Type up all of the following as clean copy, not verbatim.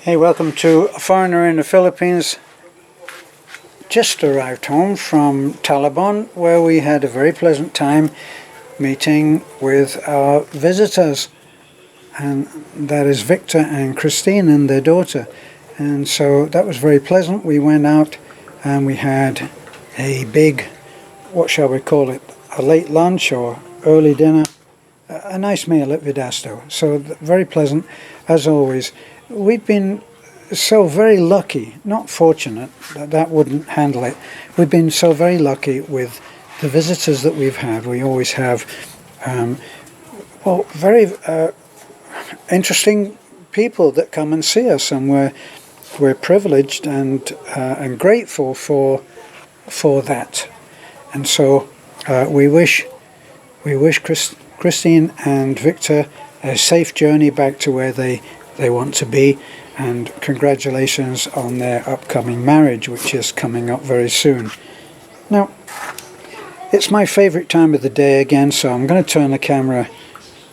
Hey, welcome to A Foreigner in the Philippines. Just arrived home from Taliban, where we had a very pleasant time meeting with our visitors, and that is Victor and Christine and their daughter. And so that was very pleasant. We went out and we had a big, what shall we call it, a late lunch or early dinner, a nice meal at Vidasto. So very pleasant as always. We've been so very lucky, not fortunate, that wouldn't handle it. We've been so very lucky with the visitors that we've had. We always have very interesting people that come and see us, and we're privileged and grateful for that. And so we wish Christine and Victor a safe journey back to where they want to be, and congratulations on their upcoming marriage, which is coming up very soon. Now, it's my favorite time of the day again, so I'm going to turn the camera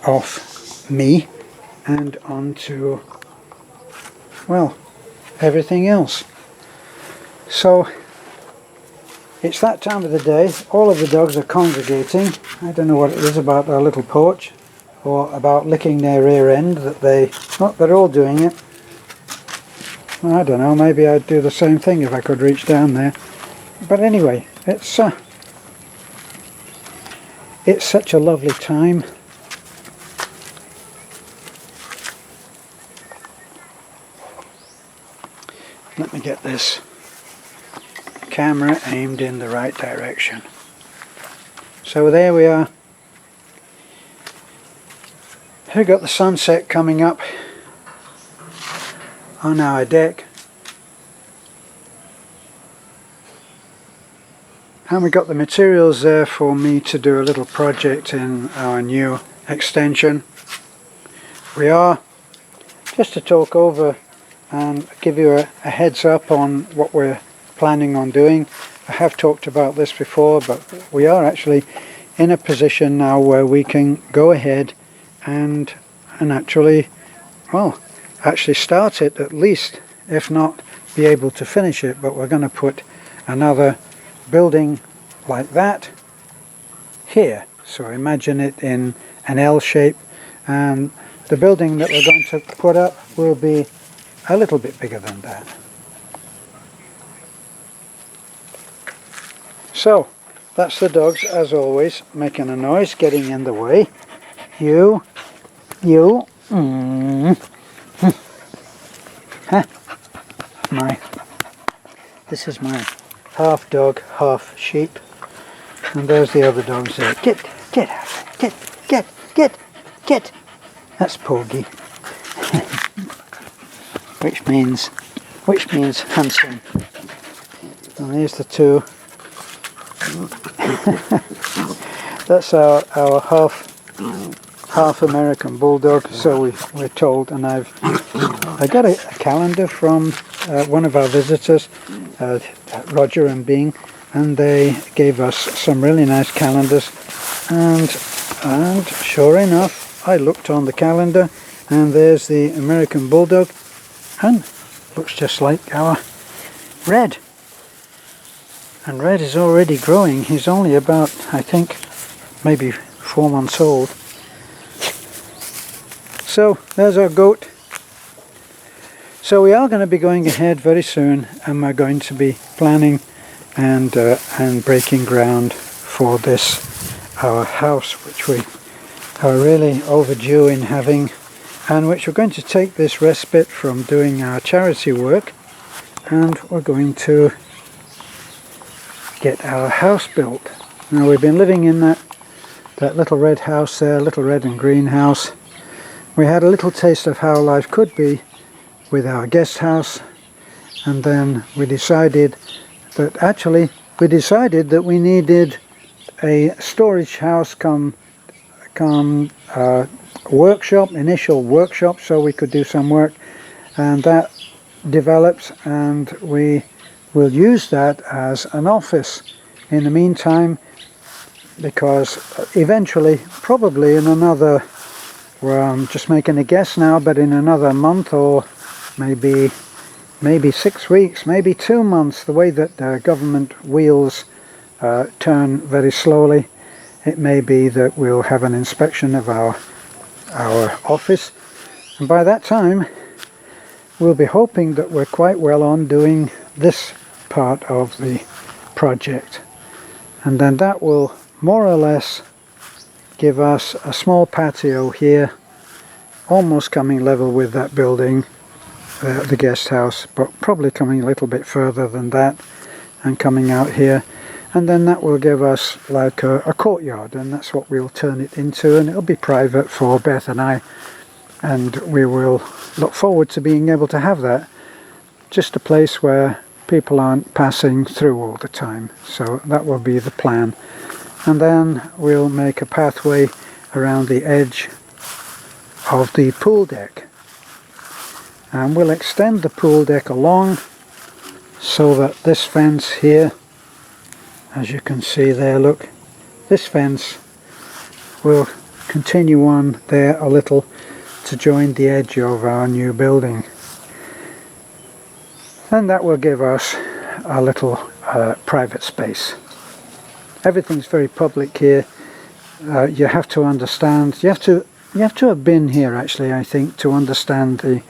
off me and onto, well, everything else. So it's that time of the day. All of the dogs are congregating. I don't know what it is about our little porch, or about licking their rear end that they're all doing it. I don't know, maybe I'd do the same thing if I could reach down there. But anyway, it's such a lovely time. Let me get this camera aimed in the right direction. So there we are. We've got the sunset coming up on our deck, and we got the materials there for me to do a little project in our new extension. We are, just to talk over and give you a heads up on what we're planning on doing. I have talked about this before, but we are actually in a position now where we can go ahead and actually start it, at least, if not be able to finish it. But we're going to put another building like that here, so imagine it in an L shape, and the building that we're going to put up will be a little bit bigger than that. So that's the dogs, as always, making a noise, getting in the way. You this is my half dog, half sheep, and there's the other dogs there. Get out, get. That's Porgy, which means handsome. And there's the two. That's our half American bulldog, so we're told. And I got a calendar from one of our visitors, Roger and Bing, and they gave us some really nice calendars, and sure enough, I looked on the calendar and there's the American bulldog, and looks just like our Red. And Red is already growing. He's only about, I think, maybe 4 months old. So there's our goat. So we are going to be going ahead very soon, and we're going to be planning and breaking ground for this, our house, which we are really overdue in having, and which we're going to take this respite from doing our charity work, and we're going to get our house built. Now, we've been living in that little red house there, little red and green house. We had a little taste of how life could be with our guest house, and then we decided that we needed a storage house come workshop, initial workshop, so we could do some work, and that develops, and we will use that as an office in the meantime, because eventually, probably in another, well, I'm just making a guess now, but in another month or maybe 6 weeks, maybe 2 months, the way that government wheels turn very slowly. It may be that we'll have an inspection of our office, and by that time we'll be hoping that we're quite well on doing this part of the project, and then that will more or less give us a small patio here, almost coming level with that building, the guest house, but probably coming a little bit further than that and coming out here, and then that will give us like a courtyard, and that's what we'll turn it into, and it'll be private for Beth and I, and we will look forward to being able to have that, just a place where people aren't passing through all the time. So that will be the plan, and then we'll make a pathway around the edge of the pool deck, and we'll extend the pool deck along so that this fence here, as you can see there, look, this fence will continue on there a little to join the edge of our new building, and that will give us a little private space. Everything's very public here. You have to understand, you have to have been here actually, I think, to understand the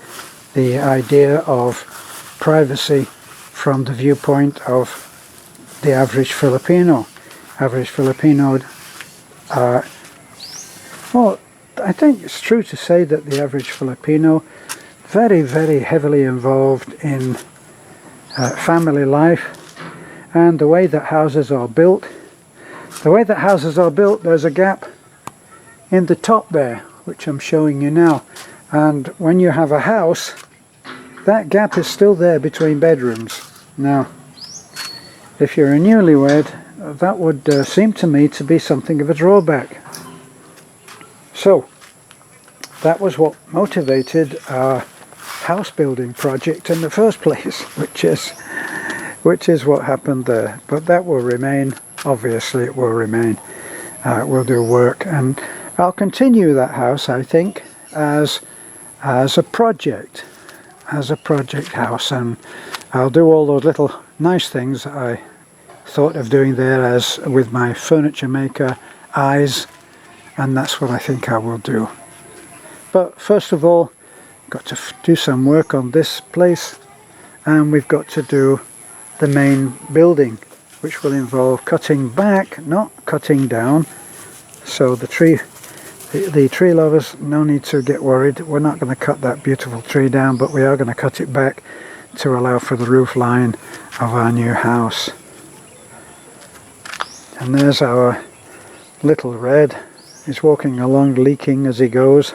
idea of privacy from the viewpoint of the average Filipino. Well, I think it's true to say that the average Filipino, very, very heavily involved in family life, and the way that houses are built. The way that houses are built, there's a gap in the top there, which I'm showing you now, and when you have a house, that gap is still there between bedrooms. Now, if you're a newlywed, that would seem to me to be something of a drawback. So, that was what motivated our house building project in the first place, which is what happened there. But that will remain, obviously it will remain. We'll do work, and I'll continue that house, I think, as a project house, and I'll do all those little nice things that I thought of doing there as with my furniture maker eyes, and that's what I think I will do. But first of all, got to do some work on this place, and we've got to do the main building, which will involve cutting back, not cutting down. So the tree lovers, no need to get worried. We're not going to cut that beautiful tree down, but we are going to cut it back to allow for the roof line of our new house. And there's our little Red. He's walking along, leaking as he goes.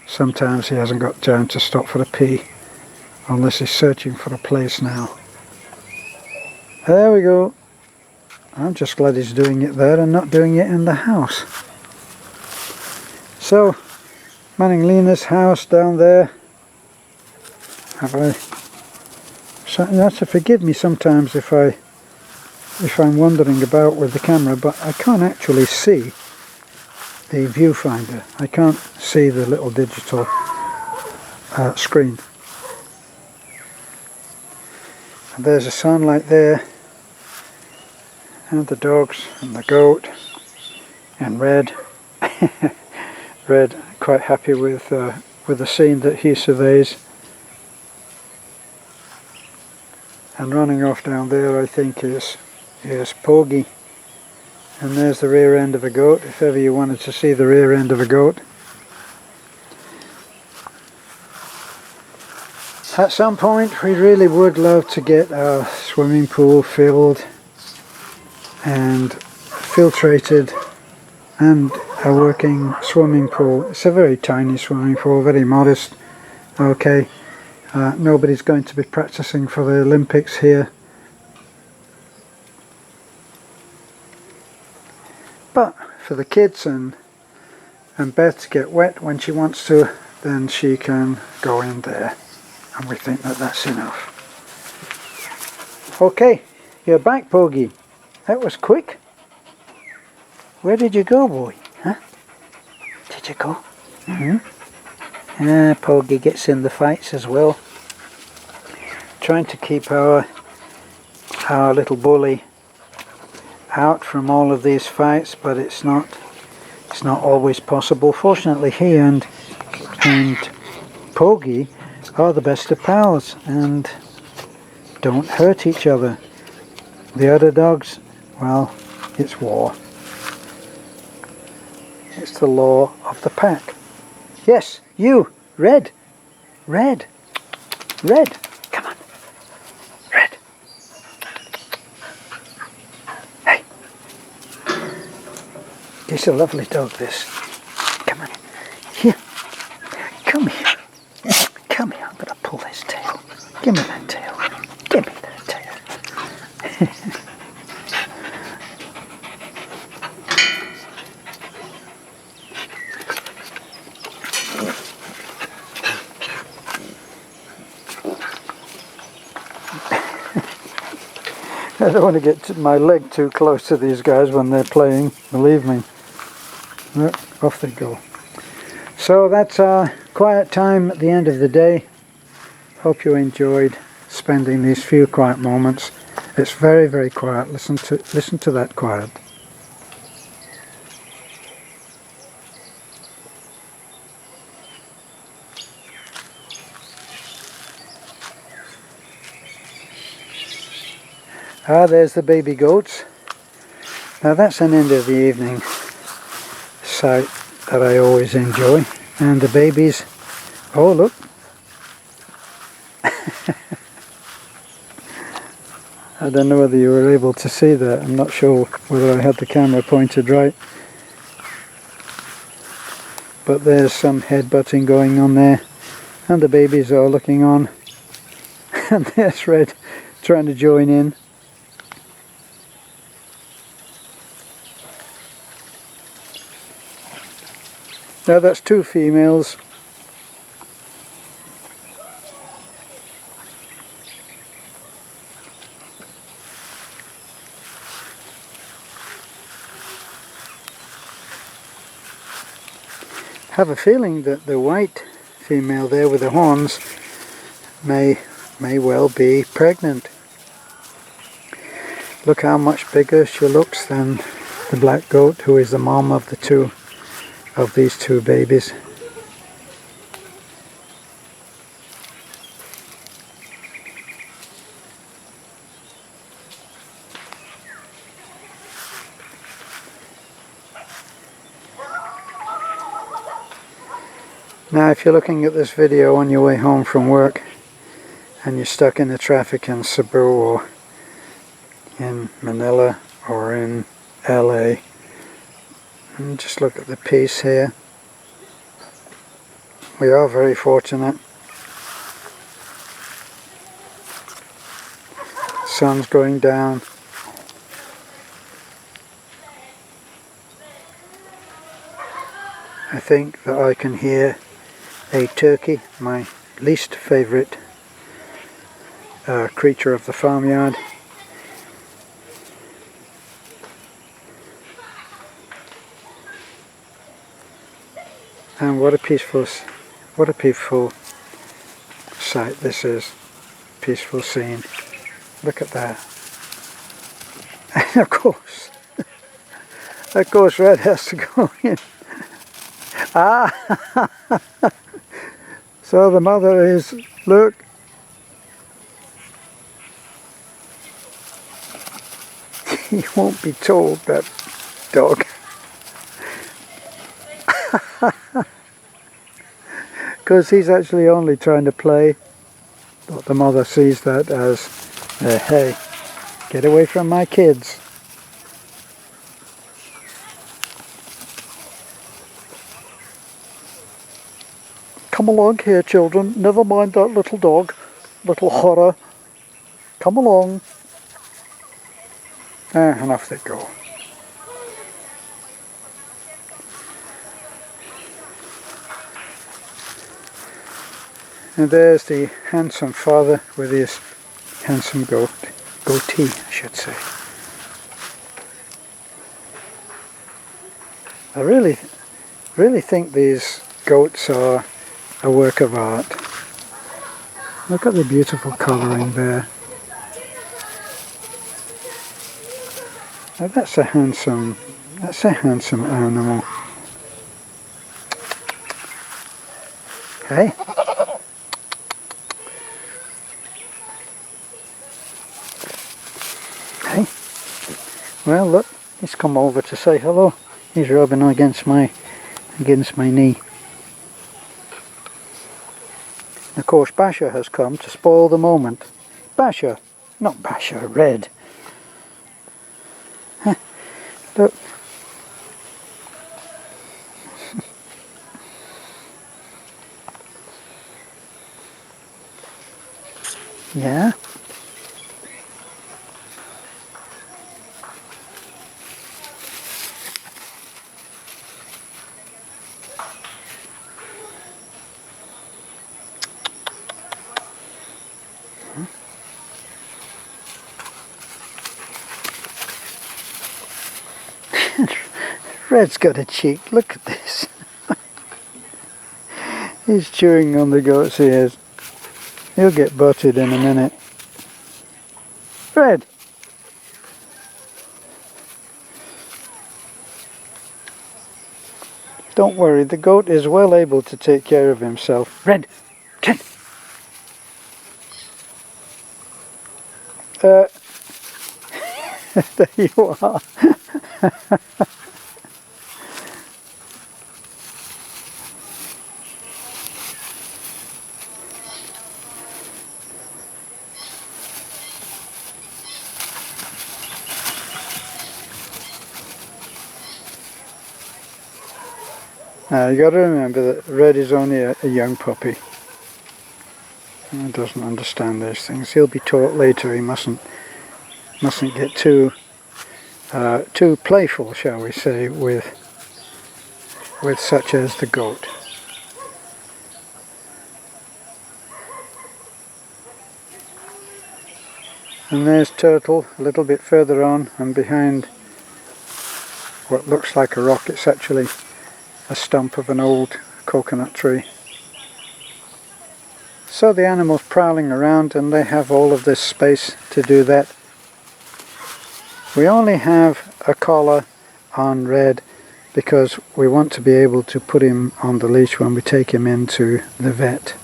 Sometimes he hasn't got time to stop for a pee, unless he's searching for a place now. There we go. I'm just glad he's doing it there and not doing it in the house. So, Manning Lena's house down there. So you have to forgive me sometimes if I'm wandering about with the camera, but I can't actually see the viewfinder. I can't see the little digital screen. And there's the sunlight there, and the dogs and the goat and Red. Red quite happy with the scene that he surveys. And running off down there, I think, is Porgy. And there's the rear end of a goat, if ever you wanted to see the rear end of a goat. At some point we really would love to get our swimming pool filled and filtrated, and a working swimming pool. It's a very tiny swimming pool, very modest. Okay, nobody's going to be practicing for the Olympics here. But for the kids and Beth to get wet when she wants to, then she can go in there, and we think that that's enough. Okay, you're back, Porgy. That was quick. Where did you go, boy? Huh? Did you go? Porgy gets in the fights as well. trying to keep our little bully out from all of these fights, but it's not always possible. Fortunately, he and Porgy are the best of pals and don't hurt each other. The other dogs, well, it's war. It's the law of the pack. Yes, you, Red, Red, Red, come on, Red. Hey, he's a lovely dog, this. Come on, here, come here. Come here, I'm going to pull his tail. Give me that tail. Give me that tail. I don't want to get my leg too close to these guys when they're playing, believe me. Off they go. So that's our quiet time at the end of the day. Hope you enjoyed spending these few quiet moments. It's very, very quiet. Listen to that quiet. Ah, there's the baby goats. Now that's an end of the evening sight that I always enjoy. And the babies, oh look. I don't know whether you were able to see that. I'm not sure whether I had the camera pointed right. But there's some headbutting going on there. And the babies are looking on. And there's Red trying to join in. Now that's two females. Have a feeling that the white female there with the horns may well be pregnant. Look how much bigger she looks than the black goat, who is the mom of these two babies. Now if you're looking at this video on your way home from work and you're stuck in the traffic in Cebu or in Manila or in LA, and just look at the peace here. We are very fortunate. Sun's going down. I think that I can hear a turkey, my least favourite creature of the farmyard. And what a peaceful sight this is. Peaceful scene. Look at that. And of course Red has to go in. Ah! So the mother is, look. He won't be told, that dog. Because he's actually only trying to play. But the mother sees that as, hey, get away from my kids. Come along here, children. Never mind that little dog, little horror. Come along. And off they go. And there's the handsome father with his handsome goatee, I should say. I really think these goats are a work of art. Look at the beautiful colouring there. Now that's a handsome animal. Okay. Okay. Well, look, he's come over to say hello. He's rubbing against my knee. Of course, Basher has come to spoil the moment. Basher, not Basher, Red. Look. Yeah. Red's got a cheek, look at this. He's chewing on the goat's ears. He'll get butted in a minute. Red! Don't worry, the goat is well able to take care of himself. Red! Red! There you are. Now you got to remember that Red is only a young puppy. He doesn't understand these things. He'll be taught later. He mustn't get too playful, shall we say, with such as the goat. And there's Turtle a little bit further on, and behind what looks like a rock, it's actually a stump of an old coconut tree. So the animal's prowling around and they have all of this space to do that. We only have a collar on Red because we want to be able to put him on the leash when we take him into the vet.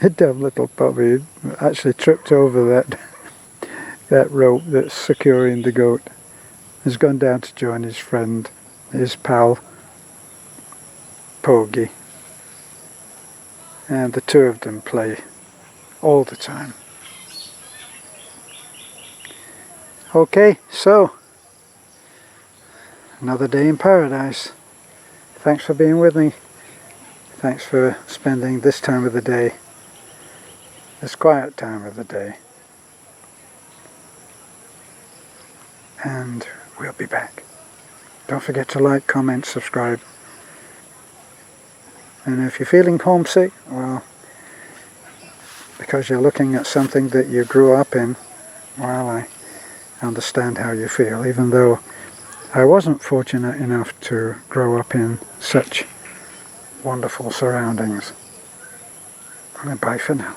A dumb little puppy actually tripped over that rope that's securing the goat. Has gone down to join his friend, his pal Pogie, and the two of them play all the time. Okay, so another day in paradise. Thanks for being with me. Thanks for spending this time of the day, this quiet time of the day, and we'll be back. Don't forget to like, comment, subscribe. And if you're feeling homesick, well, because you're looking at something that you grew up in, well, I understand how you feel, even though I wasn't fortunate enough to grow up in such wonderful surroundings. Bye for now.